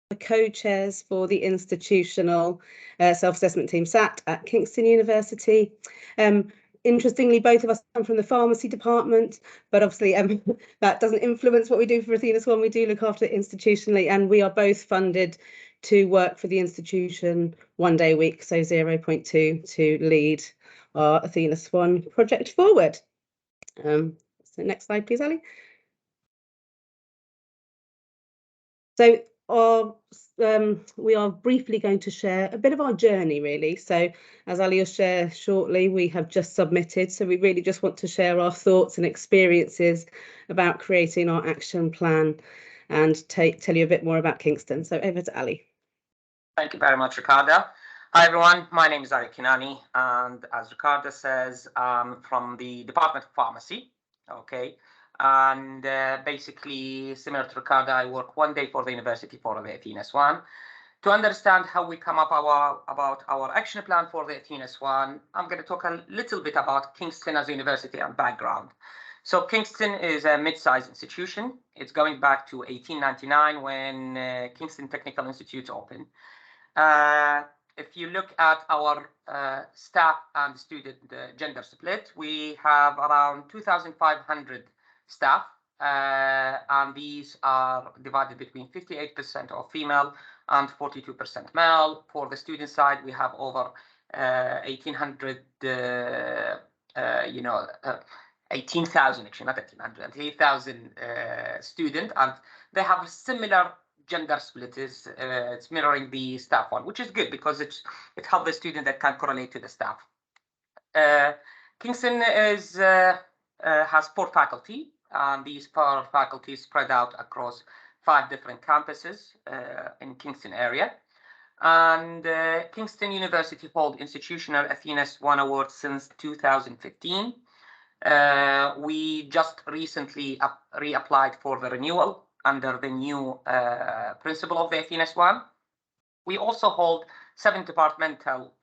the co-chairs for the institutional self-assessment team SAT at Kingston University. Interestingly, both of us come from the pharmacy department, but obviously that doesn't influence what we do for Athena Swan. We do look after it institutionally, and we are both funded to work for the institution 1 day a week, so 0.2, to lead our Athena Swan project forward. So next slide, please, Ali. So we are briefly going to share a bit of our journey, really. So as Ali will share shortly, we have just submitted. So we really just want to share our thoughts and experiences about creating our action plan and tell you a bit more about Kingston. So over to Ali. Thank you very much, Ricarda. Hi, everyone. My name is Al-Kinani, and as Ricarda says, from the Department of Pharmacy. Okay. And basically, similar to Ricarda, I work 1 day for the university for the Athena Swan. To understand how we come up about our action plan for the Athena Swan, I'm going to talk a little bit about Kingston as a university and background. So Kingston is a mid-sized institution. It's going back to 1899 when Kingston Technical Institute opened. If you look at our staff and student gender split, we have around 2,500 staff, and these are divided between 58% of female and 42% male. For the student side, we have over 1,800, 18,000, actually, not 1,800, 8,000 students, and they have a similar gender split. It's mirroring the staff one, which is good because it helps the student that can correlate to the staff. Kingston has 4 faculty, and these 4 faculties spread out across 5 different campuses in Kingston area. And Kingston University holds institutional Athena Swan Award since 2015. We just recently reapplied for the renewal under the new principle of the Athena Swan. We also hold 7 departmental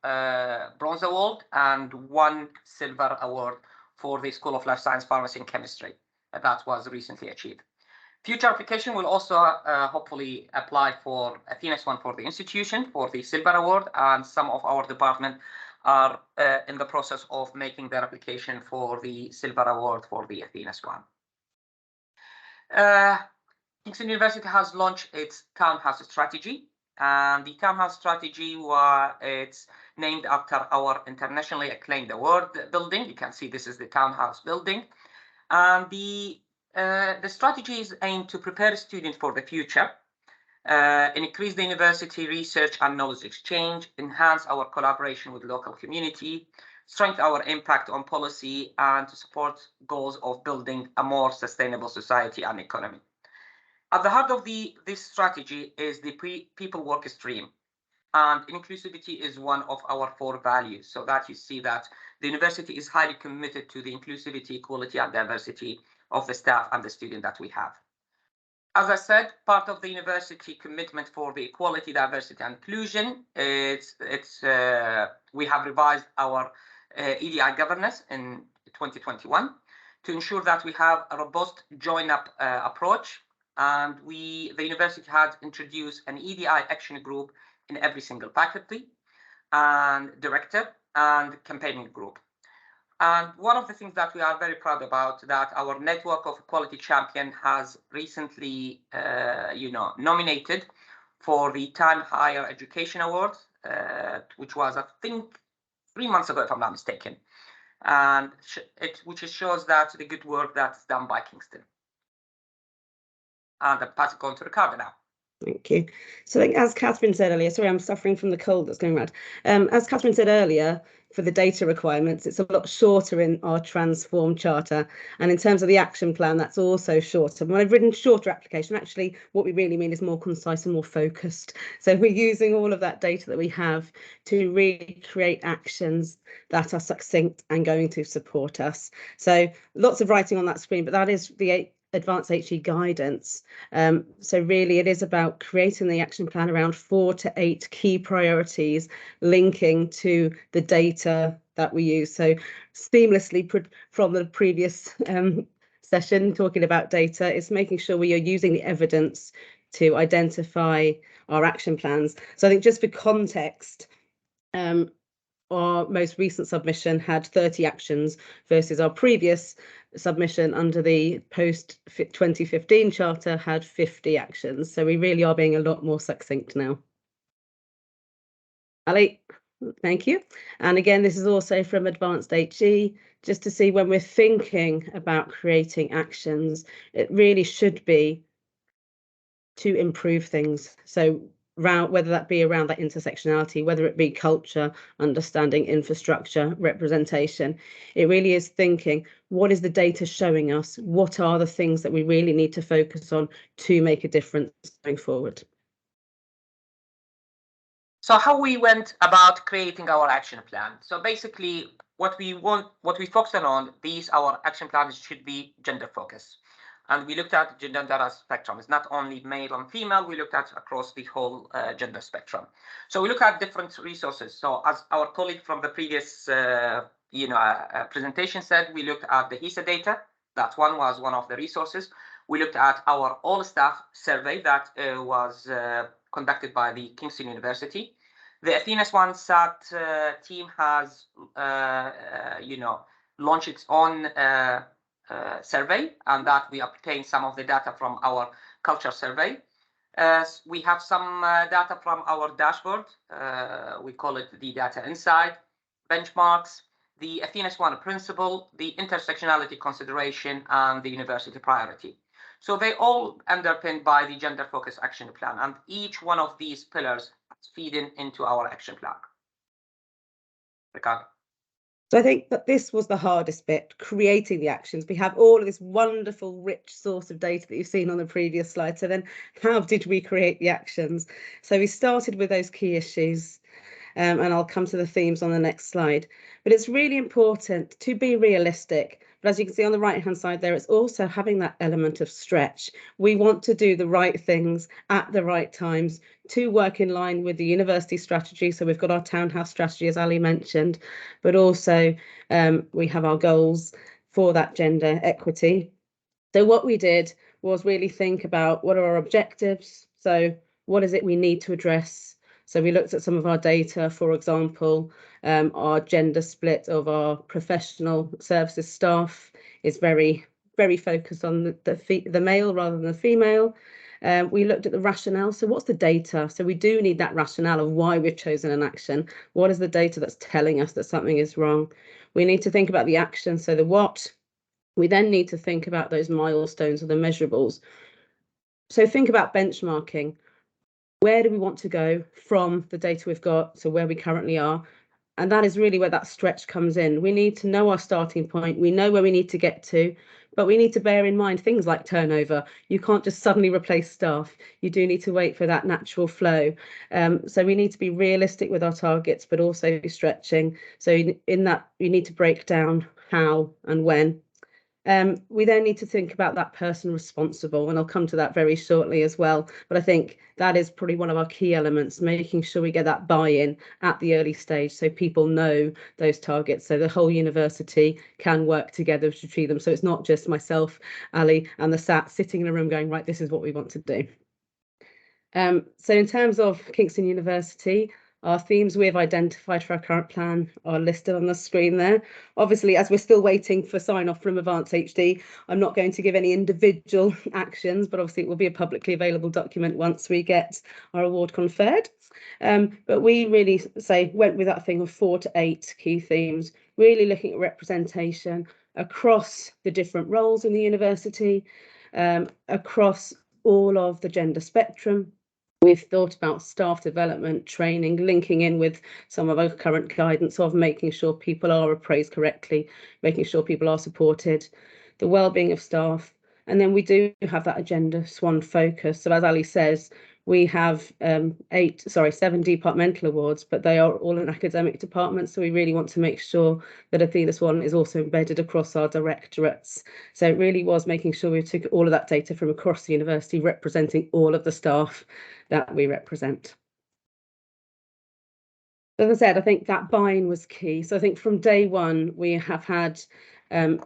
bronze award and 1 silver award for the School of Life Science, Pharmacy and Chemistry. That was recently achieved. Future application will also hopefully apply for Athena Swan for the institution for the silver award, and some of our department are in the process of making their application for the silver award for the Athena Swan. Kingston University has launched its townhouse strategy, and the townhouse strategy it's named after our internationally acclaimed award building. You can see this is the townhouse building, and the strategy is aimed to prepare students for the future, increase the university research and knowledge exchange, enhance our collaboration with local community, strengthen our impact on policy, and to support goals of building a more sustainable society and economy. At the heart of this strategy is the people work stream, and inclusivity is one of our 4 values, so that you see that the university is highly committed to the inclusivity, equality, and diversity of the staff and the student that we have. As I said, part of the university commitment for the equality, diversity, and inclusion we have revised our EDI governance in 2021 to ensure that we have a robust join-up approach, and the university had introduced an EDI action group in every single faculty, and director and campaigning group. And one of the things that we are very proud about, that our network of equality champion has recently, nominated for the HEIR Education Award, which was, I think, 3 months ago, if I'm not mistaken, and which shows that the good work that's done by Kingston. And I'll pass it on to Ricarda now. Thank you. So as Catherine said earlier, sorry, I'm suffering from the cold that's going around. As Catherine said earlier, for the data requirements, it's a lot shorter in our Transform Charter. And in terms of the action plan, that's also shorter. When I've written shorter application, actually, what we really mean is more concise and more focused. So we're using all of that data that we have to really create actions that are succinct and going to support us. So lots of writing on that screen, but that is the advanced HE guidance. So really it is about creating the action plan around 4 to 8 key priorities linking to the data that we use. So seamlessly from the previous session talking about data, it's making sure we are using the evidence to identify our action plans. So I think just for context, our most recent submission had 30 actions versus our previous submission under the post 2015 charter had 50 actions. So we really are being a lot more succinct now. Ali, thank you. And again, this is also from Advanced HE, just to see when we're thinking about creating actions, it really should be to improve things. So whether that be around that intersectionality, whether it be culture, understanding, infrastructure, representation, it really is thinking, what is the data showing us? What are the things that we really need to focus on to make a difference going forward? So how we went about creating our action plan. So basically what we focused on, our action plans should be gender focused. And we looked at gender spectrum. It's not only male and female, we looked at across the whole gender spectrum. So we look at different resources. So as our colleague from the previous presentation said, we looked at the HESA data. That one was one of the resources. We looked at our all staff survey that was conducted by the Kingston University. The Athena's One Sat team has, launched its own survey, and that we obtained some of the data from our culture survey. We have some data from our dashboard. We call it the data insight, benchmarks, the Athena's One principle, the intersectionality consideration, and the university priority. So they all underpinned by the gender focused action plan, and each one of these pillars feeding into our action plan. Ricarda. So I think that this was the hardest bit, creating the actions. We have all of this wonderful, rich source of data that you've seen on the previous slide. So then how did we create the actions? So we started with those key issues, and I'll come to the themes on the next slide. But it's really important to be realistic. But as you can see on the right-hand side there, it's also having that element of stretch. We want to do the right things at the right times to work in line with the university strategy. So we've got our townhouse strategy, as Ali mentioned, but also we have our goals for that gender equity. So what we did was really think about what are our objectives. So what is it we need to address? So we looked at some of our data, for example, our gender split of our professional services staff is very, very focused on the male rather than the female. We looked at the rationale. So what's the data? So we do need that rationale of why we've chosen an action. What is the data that's telling us that something is wrong? We need to think about the action. So the what. We then need to think about those milestones or the measurables. So think about benchmarking. Where do we want to go from the data we've got, so where we currently are? And that is really where that stretch comes in. We need to know our starting point. We know where we need to get to, but we need to bear in mind things like turnover. You can't just suddenly replace staff. You do need to wait for that natural flow. So we need to be realistic with our targets, but also stretching. So in that, you need to break down how and when. We then need to think about that person responsible, and I'll come to that very shortly as well. But I think that is probably one of our key elements, making sure we get that buy-in at the early stage so people know those targets, so the whole university can work together to achieve them. So it's not just myself, Ali, and the SAT sitting in a room going, right, this is what we want to do. So in terms of Kingston University, our themes we have identified for our current plan are listed on the screen there. Obviously, as we're still waiting for sign-off from Advanced HE, I'm not going to give any individual actions, but obviously it will be a publicly available document once we get our award conferred. But we really went with that thing of 4 to 8 key themes, really looking at representation across the different roles in the university, across all of the gender spectrum. We've thought about staff development, training, linking in with some of our current guidance of making sure people are appraised correctly, making sure people are supported, the well-being of staff. And then we do have that Agenda Swan focus. So as Ali says, we have 7 departmental awards, but they are all in academic departments. So we really want to make sure that Athena Swan is also embedded across our directorates. So it really was making sure we took all of that data from across the university, representing all of the staff that we represent. As I said, I think that buy-in was key. So I think from day one, we have had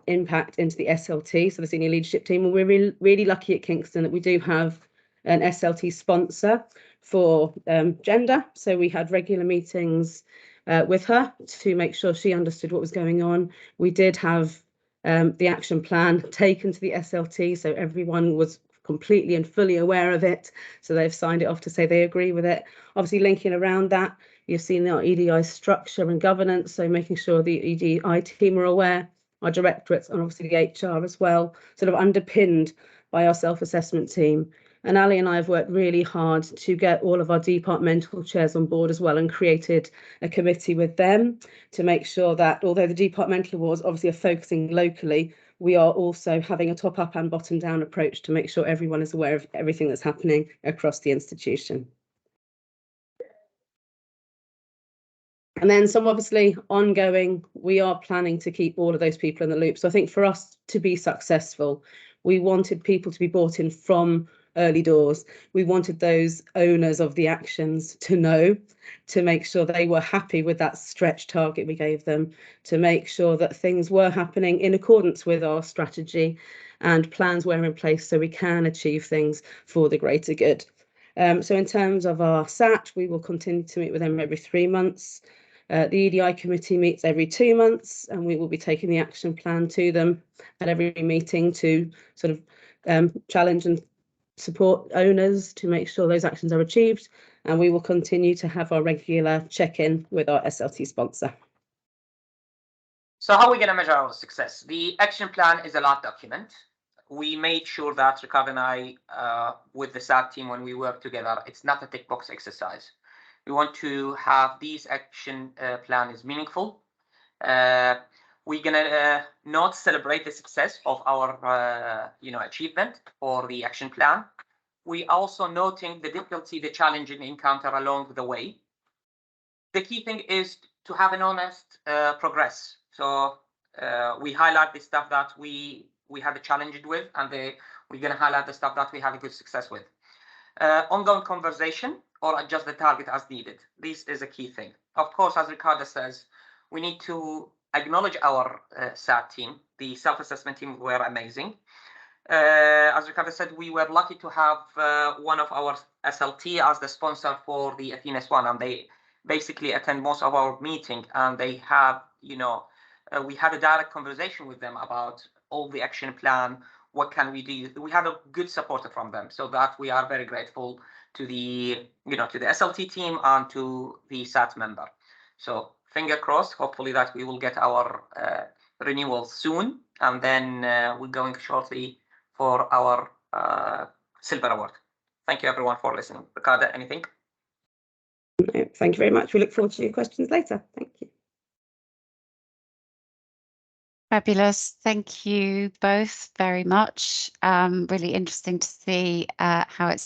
impact into the SLT, so the senior leadership team. And we're really lucky at Kingston that we do have an SLT sponsor for gender. So we had regular meetings with her to make sure she understood what was going on. We did have the action plan taken to the SLT, so everyone was completely and fully aware of it. So they've signed it off to say they agree with it. Obviously, linking around that, you've seen our EDI structure and governance, so making sure the EDI team are aware, our directorates, and obviously the HR as well, sort of underpinned by our self-assessment team. And Ali and I have worked really hard to get all of our departmental chairs on board as well, and created a committee with them to make sure that although the departmental awards obviously are focusing locally, we are also having a top-up and bottom-down approach to make sure everyone is aware of everything that's happening across the institution. And then some obviously ongoing, we are planning to keep all of those people in the loop. So I think for us to be successful, we wanted people to be brought in from early doors. We wanted those owners of the actions to know, to make sure they were happy with that stretch target we gave them, to make sure that things were happening in accordance with our strategy and plans were in place so we can achieve things for the greater good. So in terms of our SAT, we will continue to meet with them every 3 months. The EDI committee meets every 2 months, and we will be taking the action plan to them at every meeting to sort of challenge and support owners to make sure those actions are achieved. And we will continue to have our regular check-in with our SLT sponsor. So how are we going to measure our success? The action plan is a live document. We made sure that Ricarda and I, with the SAT team, when we work together, it's not a tick box exercise. We want to have these action plan is meaningful. We're gonna not celebrate the success of our achievement or the action plan. We also noting the difficulty, the challenge and encounter along the way. The key thing is to have an honest progress. So we highlight the stuff that we had a challenge with, and we're gonna highlight the stuff that we have a good success with. Ongoing conversation or adjust the target as needed. This is a key thing. Of course, as Ricarda says, we need to acknowledge our SAT team. The self-assessment team were amazing. As Ricarda said, we were lucky to have one of our SLT as the sponsor for the Athena's one, and they basically attend most of our meeting, and they have, we had a direct conversation with them about all the action plan. What can we do? We had a good support from them, so that we are very grateful to the, to the SLT team and to the SAT member. So finger crossed, hopefully that we will get our renewal soon, and then we're going shortly for our silver award. Thank you everyone for listening. Ricarda, anything? No, thank you very much. We look forward to your questions later. Thank you. Fabulous. Thank you both very much. Really interesting to see how it's